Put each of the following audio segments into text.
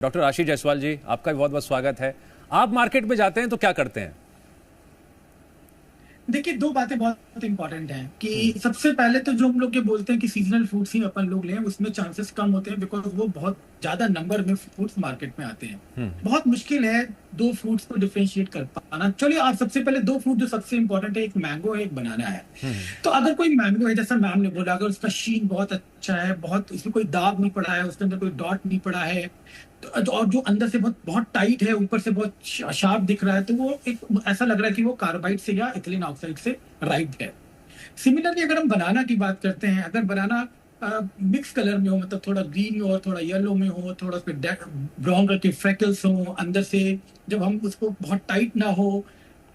Doctor आशीष जायसवाल जी, आपका भी बहुत बहुत स्वागत है। आप मार्केट में जाते हैं तो क्या करते हैं? देखिए, दो बातें बहुत इंपॉर्टेंट हैं कि सबसे पहले तो जो हम लोग ये बोलते हैं कि सीजनल फ्रूट्स ही अपन लोग लें, उसमें चांसेस कम होते हैं बिकॉज वो बहुत ज्यादा नंबर में फ्रूट्स मार्केट में आते हैं। बहुत मुश्किल है दो फ्रूट्स को डिफरेंशिएट कर पाना। चलिए, आप सबसे पहले दो फ्रूट जो सबसे इंपॉर्टेंट है, एक मैंगो है, एक बनाना है। तो अगर कोई मैंगो है, जैसा मैम ने बोला, अगर उसका शीन बहुत अच्छा है, बहुत उसमें कोई दाग नहीं पड़ा है, उसके अंदर कोई डॉट नहीं पड़ा है, और जो अंदर से बहुत बहुत टाइट है, ऊपर से बहुत शार्प दिख रहा है, तो वो एक ऐसा लग रहा है कि वो कार्बाइड से या इथिलीन ऑक्साइड से राइप है। सिमिलरली अगर हम बनाना की बात करते हैं, अगर बनाना मिक्स कलर में हो, मतलब थोड़ा ग्रीन में हो, थोड़ा येलो में हो, थोड़ा उस पर ब्राउन कलर के फ्रेकल्स हो अंदर से, जब हम उसको बहुत टाइट ना हो,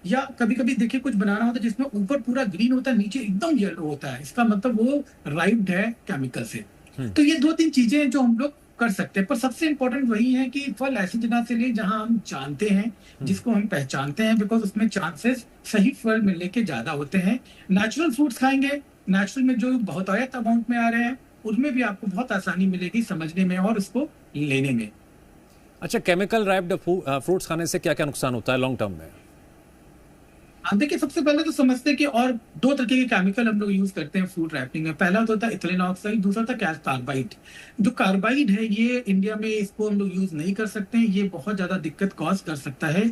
या कभी कभी देखिए कुछ बनाना होता है जिसमें ऊपर पूरा ग्रीन होता है, नीचे एकदम येलो होता है, इसका मतलब वो राइप्ड है केमिकल से। तो ये दो तीन चीजें हैं जो हम लोग कर सकते हैं, पर सबसे इंपॉर्टेंट वही है कि फल ऐसी जगह से ले जहां हम जानते हैं, जिसको हम पहचानते हैं, बिकॉज उसमें चांसेस सही फल मिलने के ज्यादा होते हैं। नेचुरल फ्रूट्स खाएंगे, नेचुरल में जो बहुतायत अमाउंट में आ रहे हैं, उनमें भी आपको बहुत आसानी मिलेगी समझने में और उसको लेने में। अच्छा, केमिकल रैप्ड फ्रूट्स खाने से क्या क्या नुकसान होता है लॉन्ग टर्म में? हाँ, देखिए, सबसे पहले तो समझते हैं कि और दो तरह के केमिकल हम लोग यूज करते हैं फूड रैपिंग में। पहला तो होता है इथिलीन ऑक्साइड, दूसरा था कार्बाइड। जो कार्बाइड है, ये इंडिया में इसको हम लोग यूज नहीं कर सकते हैं, ये बहुत ज्यादा दिक्कत कॉज कर सकता है,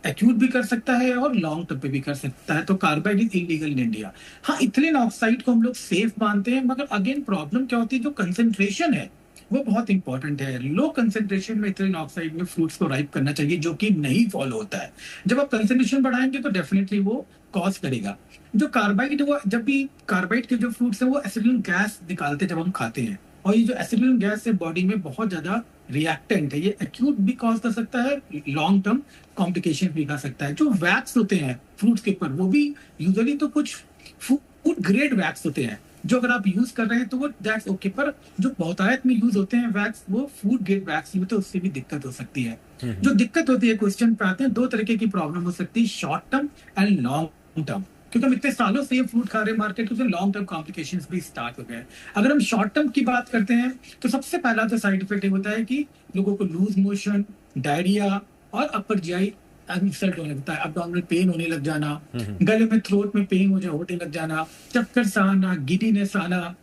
एक्यूट भी कर सकता है और लॉन्ग टर्म पे भी कर सकता है। तो carbide is illegal in India. हाँ, इथिलीन ऑक्साइड को हम लोग सेफ मानते हैं, मगर अगेन प्रॉब्लम क्या होती है, जो कंसेंट्रेशन है वो बहुत इंपॉर्टेंट है। लो कंसेंट्रेशन में इथिलीन ऑक्साइड में फ्रूट्स को राइप करना चाहिए, जो कि नहीं फॉलो होता है। जब आप कंसेंट्रेशन बढ़ाएंगे तो डेफिनेटली वो कॉज करेगा। जो कार्बाइड, वो जब भी कार्बाइड के जो फ्रूट्स है वो एसिडिन गैस निकालते हैं जब हम खाते हैं, और ये जो एसिडिन गैस है बॉडी में बहुत ज्यादा रिएक्टेंट है, ये एक्यूट भी कॉज कर सकता है, लॉन्ग टर्म कॉम्प्लिकेशन भी कर सकता है। जो वैक्स होते हैं फ्रूट्स के ऊपर, वो भी यूजुअली तो कुछ फूड ग्रेड वैक्स होते हैं, जो अगर आप यूज कर रहे हैं तो वो दैट्स ओके, पर जो बहुतायत में यूज होते हैं वैक्स, वो फूड ग्रेड वैक्स होते हैं, उससे भी दिक्कत हो सकती है। जो दिक्कत होती है, क्वेश्चन पे आते हैं, दो तरीके की प्रॉब्लम हो सकती है, short term and long term. क्योंकि हम इतने सालों से ये फ्रूट खा रहे हैं मार्केट, उससे लॉन्ग टर्म कॉम्प्लिकेशंस भी स्टार्ट हो गए। अगर हम शॉर्ट टर्म की बात करते हैं तो सबसे पहला तो साइड इफेक्ट होता है कि लोगों को लूज मोशन, डायरिया और अपर जीआई इंसल्ट होने लगता है, अब्डोमिनल पेन होने लग जाना, गले में थ्रोट में पेन होने लग जाना, चक्कर सा आना, गिडीनेस आना,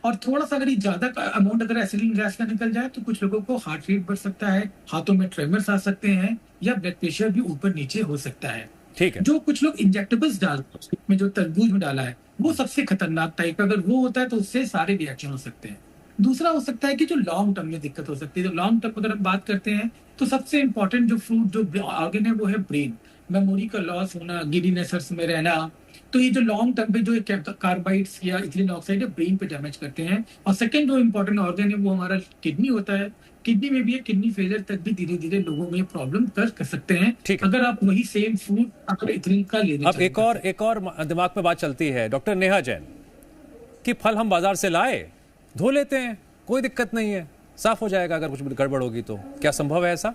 और थोड़ा सा अगर ज्यादा अमाउंट अगर एसिडिन गैस का निकल जाए तो कुछ लोगों को हार्ट रेट बढ़ सकता है, हाथों में ट्रेमर्स आ सकते हैं, या ब्लड प्रेशर भी ऊपर नीचे हो सकता है। ठीक है। जो कुछ लोग इंजेक्टेबल्स डालते हैं, में जो तरबूज में डाला है, वो सबसे खतरनाक टाइप, अगर वो होता है तो उससे सारे रिएक्शन हो सकते हैं। दूसरा हो सकता है कि जो लॉन्ग टर्म में दिक्कत हो सकती है। जो लॉन्ग टर्म अगर हम बात करते हैं तो सबसे इंपॉर्टेंट जो फ्रूट जो ऑर्गन है वो है ब्रेन। मेमोरी का लॉस होना, गिडीनेस में रहना, तो ये जो लॉन्ग टर्म पे जो कार्बाइड्स या इथिलीन ऑक्साइड है ब्रेन पे डैमेज करते हैं। और सेकंड जो इंपॉर्टेंट ऑर्गन है वो हमारा किडनी होता है। किडनी में भी है, किडनी फेलियर तक भी धीरे धीरे लोगों में प्रॉब्लम कर सकते हैं, अगर आप वही सेम फूड अगर इथिलीन का लेने। अब एक और दिमाग में बात चलती है डॉक्टर नेहा जैन, कि फल हम बाजार से लाए, धो लेते हैं, कोई दिक्कत नहीं है, साफ हो जाएगा, अगर कुछ गड़बड़ होगी तो क्या संभव है ऐसा?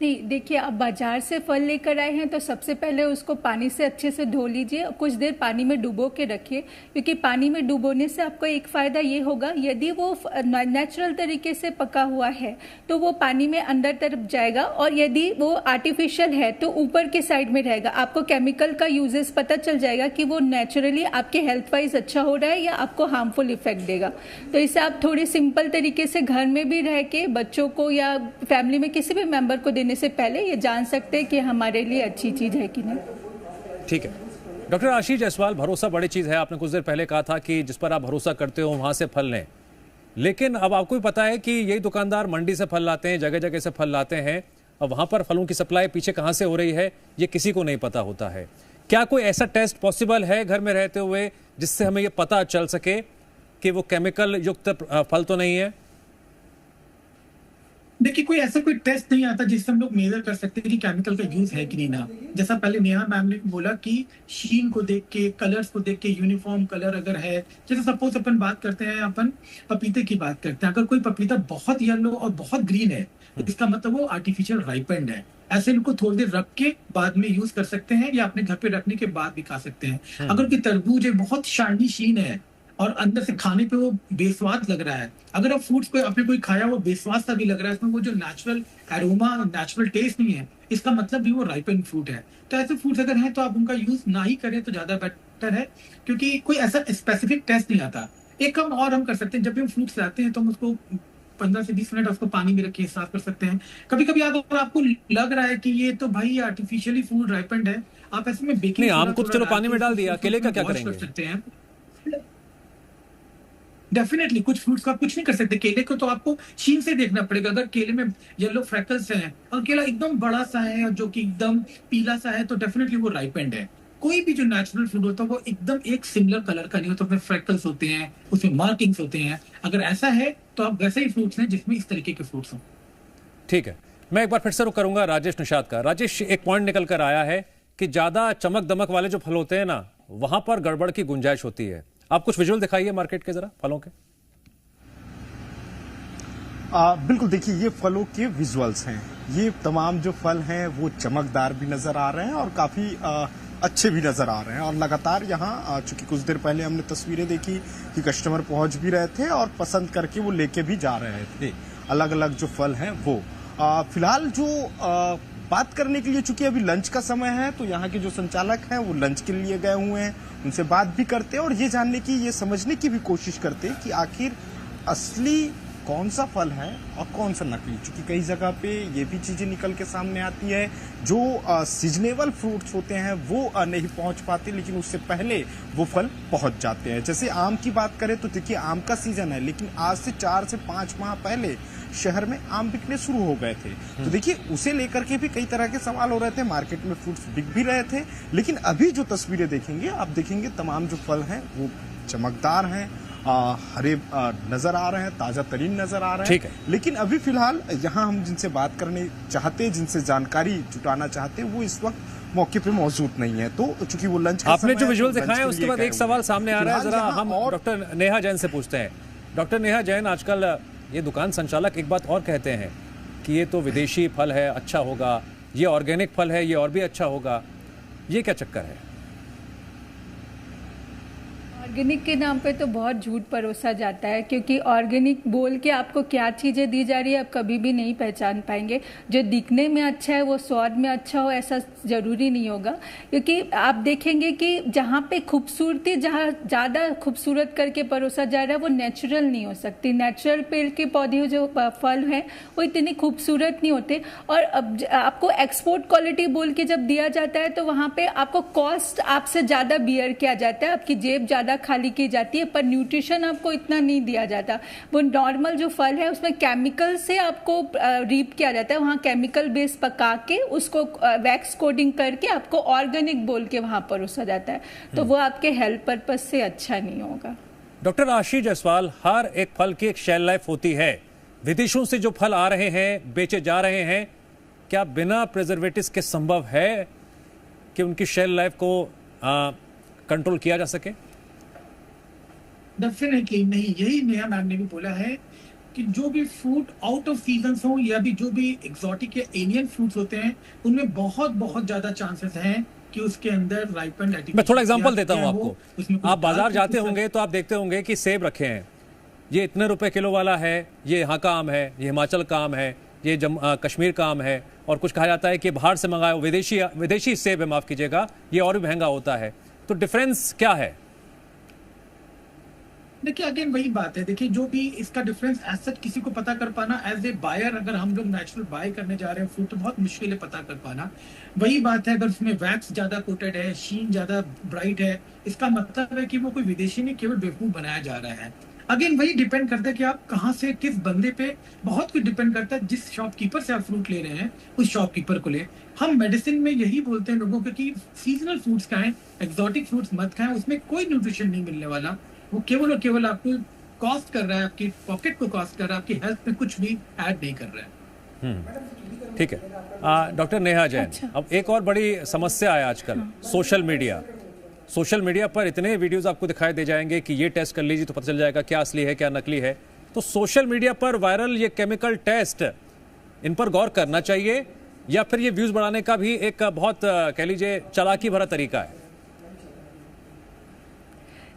नहीं, देखिए, आप बाजार से फल लेकर आए हैं तो सबसे पहले उसको पानी से अच्छे से धो लीजिए और कुछ देर पानी में डुबो के रखिए, क्योंकि पानी में डुबोने से आपको एक फ़ायदा ये होगा, यदि वो नेचुरल तरीके से पका हुआ है तो वो पानी में अंदर तरफ जाएगा, और यदि वो आर्टिफिशियल है तो ऊपर के साइड में रहेगा। आपको केमिकल का यूजेस पता चल जाएगा कि वो नेचुरली आपके हेल्थ वाइज अच्छा हो रहा है या आपको हार्मफुल इफेक्ट देगा। तो इसे आप थोड़ी सिंपल तरीके से घर में भी रह के बच्चों को या फैमिली में किसी भी मेंबर को देने से पहले ये जान सकते हैं कि हमारे लिए अच्छी चीज है कि नहीं। ठीक है। डॉक्टर आशीष जायसवाल, भरोसा बड़ी चीज है। आपने कुछ देर पहले कहा था कि जिस पर आप भरोसा करते हो वहां से फल लें, लेकिन अब आपको भी पता है कि यही दुकानदार मंडी से फल लाते हैं, जगह जगह से फल लाते हैं, और वहां पर फलों की सप्लाई पीछे कहां से हो रही है ये किसी को नहीं पता होता है। क्या कोई ऐसा टेस्ट पॉसिबल है घर में रहते हुए जिससे हमें ये पता चल सके कि वो केमिकल युक्त फल तो नहीं है? देखिए, कोई ऐसा कोई टेस्ट नहीं आता जिससे हम लोग मेजर कर सकते हैं कि केमिकल का यूज है कि नहीं ना। जैसा पहले नेहा मैम ने बोला कि शीन को देख के, कलर्स को देख के, यूनिफॉर्म कलर अगर है, जैसे सपोज अपन बात करते हैं, अपन पपीते की बात करते हैं, अगर कोई पपीता बहुत येलो और बहुत ग्रीन है तो इसका मतलब वो आर्टिफिशियल राइपेंड है। ऐसे इनको थोड़ी देर रख के बाद में यूज कर सकते हैं, या अपने घर पे रखने के बाद भी खा सकते हैं। अगर कोई तरबूज है, बहुत शाइनी शीन है और अंदर से खाने पे वो बेस्वाद लग रहा है, अगर आप फ्रूट्स को आपने कोई खाया वो बेस्वाद सा भी लग रहा है, इसमें वो जो नेचुरल एरोमा, नेचुरल टेस्ट नहीं है, इसका मतलब भी वो राइपेंड फ्रूट है। तो ऐसे फ्रूट्स अगर हैं तो आप उनका यूज ना ही करें तो ज्यादा बेटर है, क्योंकि कोई ऐसा स्पेसिफिक टेस्ट नहीं आता। एक काम और हम कर सकते हैं, जब भी हम फ्रूट्स लाते हैं तो हम उसको 15 से 20 मिनट उसको पानी में रखिए, साफ कर सकते हैं। कभी कभी अगर आपको लग रहा है कि ये तो भाई आर्टिफिशियली फूड राइपेंड है, आप ऐसे में बेकिंग नहीं, आम को तो चलो पानी में डाल दिया, केले का क्या करेंगे? कर सकते हैं। डेफिनेटली कुछ फ्रूट्स का आप कुछ नहीं कर सकते। केले को तो आपको छीन से देखना पड़ेगा, अगर केले में येलो फ्रैकल्स हैं और केला एकदम बड़ा सा है और जो कि एकदम पीला सा है, तो डेफिनेटली वो राइपेंड है। कोई भी जो नेचुरल फ्रूट होता है वो एकदम एक सिमिलर कलर का नहीं होता, उसमें फ्रैकल्स होते हैं, उसमें मार्किंग्स होते हैं। अगर ऐसा है तो आप वैसे ही फ्रूट्स हैं जिसमें इस तरीके के फ्रूट्स हों। ठीक है, मैं एक बार फिर से रुक करूंगा राजेश निषाद का। राजेश, एक पॉइंट निकल कर आया है कि ज्यादा चमक दमक वाले जो फल होते हैं ना, वहां पर गड़बड़ की गुंजाइश होती है। आप कुछ विजुअल दिखाइए मार्केट के जरा फलों के। बिल्कुल, देखिए ये फलों के विजुअल्स हैं। ये तमाम जो फल हैं वो चमकदार भी नजर आ रहे हैं और काफी अच्छे भी नजर आ रहे हैं। और लगातार यहाँ चूंकि कुछ देर पहले हमने तस्वीरें देखी कि कस्टमर पहुंच भी रहे थे और पसंद करके वो लेके भी जा रहे थे अलग अलग जो फल हैं वो। फिलहाल जो बात करने के लिए, चूंकि अभी लंच का समय है, तो यहाँ के जो संचालक हैं वो लंच के लिए गए हुए हैं, उनसे बात भी करते हैं और ये जानने की, ये समझने की भी कोशिश करते हैं कि आखिर असली कौन सा फल है और कौन सा नकली। क्योंकि कई जगह पे ये भी चीजें निकल के सामने आती है, जो सीजनेबल फ्रूट्स होते हैं वो नहीं पहुंच पाते, लेकिन उससे पहले वो फल पहुंच जाते हैं। जैसे आम की बात करें तो देखिए आम का सीजन है, लेकिन आज से 4 से 5 माह पहले शहर में आम बिकने शुरू हो गए थे। तो देखिए उसे लेकर के भी कई तरह के सवाल हो रहे थे, मार्केट में फ्रूट्स बिक भी रहे थे। लेकिन अभी जो तस्वीरें देखेंगे, आप देखेंगे तमाम जो फल हैं वो चमकदार हैं, हरे नजर आ रहे हैं, ताजा तरीन नजर आ रहे हैं। ठीक है, लेकिन अभी फिलहाल यहाँ हम जिनसे बात करने चाहते, जिनसे जानकारी जुटाना चाहते, वो इस वक्त मौके पे मौजूद नहीं है। तो चूंकि वो लंच का आपने समय जो है, विजुअल तो दिखाए उसके बाद एक सवाल सामने आ रहा है, जरा हम डॉक्टर नेहा जैन से पूछते हैं। डॉक्टर नेहा जैन, आजकल ये दुकान संचालक एक बात और कहते हैं कि ये तो विदेशी फल है, अच्छा होगा, ये ऑर्गेनिक फल है, ये और भी अच्छा होगा, ये क्या चक्कर है? ऑर्गेनिक के नाम पे तो बहुत झूठ परोसा जाता है, क्योंकि ऑर्गेनिक बोल के आपको क्या चीज़ें दी जा रही है आप कभी भी नहीं पहचान पाएंगे। जो दिखने में अच्छा है वो स्वाद में अच्छा हो ऐसा ज़रूरी नहीं होगा, क्योंकि आप देखेंगे कि जहाँ पे खूबसूरती, जहाँ ज़्यादा खूबसूरत करके परोसा जा रहा है वो नेचुरल नहीं हो सकती। नेचुरल पेड़ के पौधे जो फल हैं वो इतने खूबसूरत नहीं होते। और अब आपको एक्सपोर्ट क्वालिटी बोल के जब दिया जाता है तो वहाँ पे आपको कॉस्ट आपसे ज़्यादा बियर किया जाता है, आपकी जेब ज़्यादा खाली की जाती है, पर न्यूट्रिशन आपको इतना नहीं दिया जाता। वो नॉर्मल जो फल है उसमें केमिकल से आपको रीप किया जाता है, वहाँ केमिकल बेस पका के उसको वैक्स कोडिंग करके आपको ऑर्गेनिक बोल के वहाँ परोसा जाता है, तो वो आपके हेल्थ पर्पज से अच्छा नहीं होगा। डॉक्टर आशीष जायसवाल, हर एक फल की एक शेल लाइफ होती है। विदेशों से जो फल आ रहे हैं, बेचे जा रहे हैं, क्या बिना प्रिजर्वेटिव्स के संभव है कि उनकी शेल लाइफ को कंट्रोल किया जा सके? डेफिनेटली नहीं, यही नेहा मैम ने भी बोला है कि जो भी फ्रूट आउट ऑफ सीजन हो या भी जो भी एक्सोटिक या एलियन फ्रूट्स होते हैं उनमें बहुत बहुत ज्यादा चांसेस हैं कि उसके अंदर राइपेंड एटिकेट। मैं थोड़ा एग्जांपल देता हूं आपको। आप बाजार जाते होंगे तो आप देखते होंगे कि सेब रखे हैं, ये इतने रुपए किलो वाला है, ये यहाँ का आम है, ये हिमाचल का आम है, ये कश्मीर का आम है, और कुछ कहा जाता है कि बाहर से मंगाया विदेशी सेब है, माफ कीजिएगा, ये और भी महंगा होता है। तो डिफरेंस क्या है? देखिए अगेन वही बात है, देखिए जो भी इसका डिफरेंस एज सच किसी को पता कर पाना, एज ए बायर अगर हम लोग नेचुरल बाय करने जा रहे हैं फूड तो बहुत मुश्किल है पता कर पाना। वही बात है, अगर उसमें वैक्स ज्यादा कोटेड है, शीन ज्यादा ब्राइट है, इसका मतलब है कि वो कोई विदेशी नहीं, केवल बेवकूफ बनाया जा रहा है। अगेन वही डिपेंड करता है कि आप कहाँ से, किस बंदे पे बहुत कुछ डिपेंड करता है। जिस शॉपकीपर से आप फ्रूट ले रहे हैं उस शॉपकीपर को ले। हम मेडिसिन में यही बोलते हैं लोगों को कि सीजनल फ्रूट्स खाएं, एक्सोटिक फ्रूट्स मत खाएं, उसमें कोई न्यूट्रिशन नहीं मिलने वाला। वो केवल और केवल आपको कॉस्ट कर रहा है, आपकी पॉकेट को कॉस्ट कर रहा है, आपकी हेल्थ में कुछ भी ऐड नहीं कर रहा है। ठीक है डॉक्टर नेहा जैन, अच्छा। अब एक और बड़ी समस्या है आजकल, सोशल मीडिया। सोशल मीडिया पर इतने वीडियोस आपको दिखाई दे जाएंगे कि ये टेस्ट कर लीजिए तो पता चल जाएगा क्या असली है क्या नकली है। तो सोशल मीडिया पर वायरल ये केमिकल टेस्ट, इन पर गौर करना चाहिए या फिर ये व्यूज बढ़ाने का भी एक बहुत कह लीजिए चालाकी भरा तरीका है?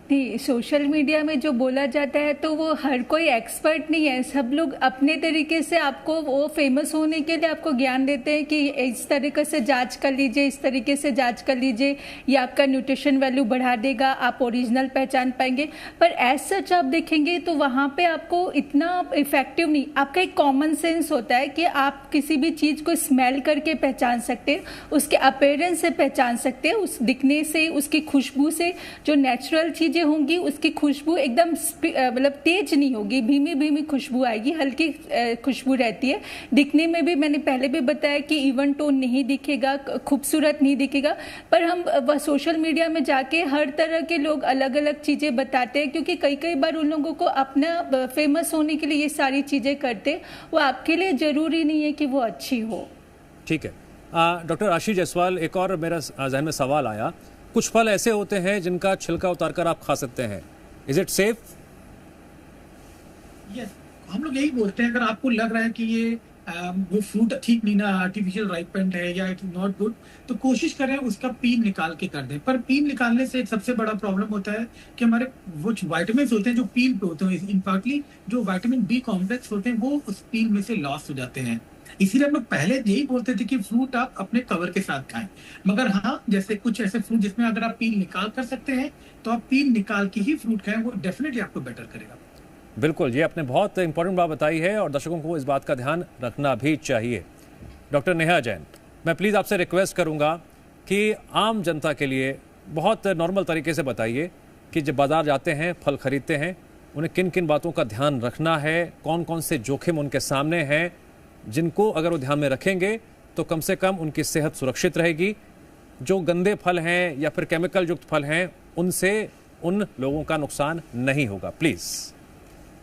नहीं, सोशल मीडिया में जो बोला जाता है तो वो हर कोई एक्सपर्ट नहीं है। सब लोग अपने तरीके से आपको वो फेमस होने के लिए आपको ज्ञान देते हैं कि इस तरीके से जांच कर लीजिए, इस तरीके से जांच कर लीजिए, ये आपका न्यूट्रिशन वैल्यू बढ़ा देगा, आप ओरिजिनल पहचान पाएंगे। पर एज सच आप देखेंगे तो वहाँ पे आपको इतना इफेक्टिव नहीं। आपका एक कॉमन सेंस होता है कि आप किसी भी चीज़ को स्मेल करके पहचान सकते हैं, उसके अपीयरेंस से पहचान सकते हैं, उस दिखने से, उसकी खुशबू से। जो नेचुरल चीज़ें होंगी उसकी खुशबू एकदम मतलब तेज नहीं होगी, धीमी धीमी खुशबू आएगी, हल्की खुशबू रहती है। दिखने में भी मैंने पहले भी बताया कि इवन टोन नहीं दिखेगा, खूबसूरत नहीं दिखेगा। पर हम सोशल मीडिया में जाके हर तरह के लोग अलग अलग चीज़ें बताते हैं, क्योंकि कई कई बार उन लोगों को अपना फेमस होने के लिए ये सारी चीज़ें करते, वो आपके लिए ज़रूरी नहीं है कि वो अच्छी हो। ठीक है। डॉक्टर आशीष जायसवाल, एक और मेरा जहन में सवाल आया, कुछ फल ऐसे होते हैं जिनका छिलका उतारकर आप खा सकते हैं, इज इट सेफ? यस, हम लोग यही बोलते हैं, अगर आपको लग रहा है कि ये वो फ्रूट ठीक नहीं ना, आर्टिफिशियल राइपेंड है या इट इज नॉट गुड, तो कोशिश करें उसका पील निकाल के कर दें। पर पील निकालने से एक सबसे बड़ा प्रॉब्लम होता है कि हमारे वो वाइटामिन होते हैं जो पील पे होते हैं, इनफैक्टली जो विटामिन बी कॉम्प्लेक्स होते हैं वो उस पील में से लॉस हो जाते हैं। इसीलिए हम लोग पहले यही बोलते थे कि फ्रूट आप अपने कवर के साथ खाएं। मगर हाँ, जैसे कुछ ऐसे फ्रूट जिसमें अगर आप पील निकाल कर सकते हैं तो आप पील निकाल के ही फ्रूट खाएं, वो डेफिनेटली आपको बेटर करेगा। बिल्कुल, ये आपने बहुत इंपॉर्टेंट बात बताई है और दर्शकों को इस बात का ध्यान रखना भी चाहिए। डॉक्टर नेहा जैन, मैं प्लीज़ आपसे रिक्वेस्ट करूंगा कि आम जनता के लिए बहुत नॉर्मल तरीके से बताइए कि जब बाजार जाते हैं, फल खरीदते हैं, उन्हें किन किन बातों का ध्यान रखना है, कौन कौन से जोखिम उनके सामने हैं, जिनको अगर वो ध्यान में रखेंगे तो कम से कम उनकी सेहत सुरक्षित रहेगी। जो गंदे फल हैं या फिर केमिकल युक्त फल हैं, उनसे उन लोगों का नुकसान नहीं होगा। प्लीज़।